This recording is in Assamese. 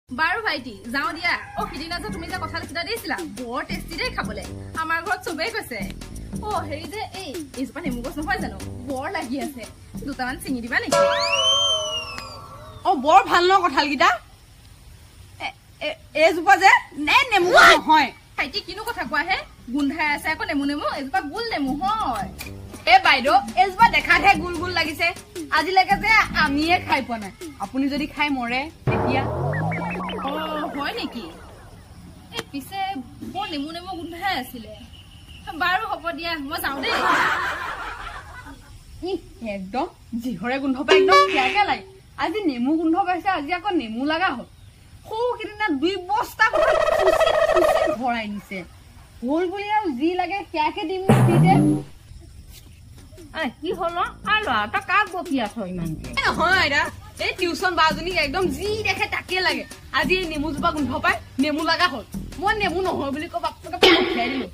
বাৰু ভাইটি যাও দিয়া ও কিদিনা যে তুমি যে কথা লিখিটা দিছিলা বৰ টেষ্টি দেই খাবলে আমাৰ ঘৰত চবেই কৈছে ও হেৰি যে এই ইজপা নেমু গছ নহয় জানো বৰ লাগি আছে দুটামান চিঙি দিবা নেকি ও বৰ ভাল ন কঁঠালকিটা এজোপা যে নেমু নহয় ভাইটি কিনো কথা কোৱা হে গুন্ধাই আছে আকৌ নেমু নেমু এজোপা গুল নেমু হয় এ বাইদেউ এজোপা দেখাতহে গুল গুল লাগিছে আজিলৈকে যে আমিয়ে খাই পোৱা নাই আপুনি যদি খাই মৰে তেতিয়া হয় নেকি এই পিছে বৰ নেমু নেমু গুন্ধাই আছিলে বাৰু হ'ব দিয়া মই যাওঁ দেই একদম জিহৰে গোন্ধ পাই একদম কেয়াকে লাগে আজি নেমু গোন্ধ পাইছে আজি আকৌ নেমু লগা হ'ল সৌ কিদিনা 2 বস্তা ভৰাই নিছে হ'ল বুলি আৰু যি লাগে কেয়াকে দিম নেকি কি হল আর লড়াটা কাক বকি আছো ইমানকে নহয় আইতা এই টিউশন বাজনীক একদম যি দেখে তাকে লাগে আজি নেমু জোপা গোন্ধ পাই নেমু লগা হ'ল মই নেমু নহয় বুলি কব আপোনাক পঠিয়াই দিলো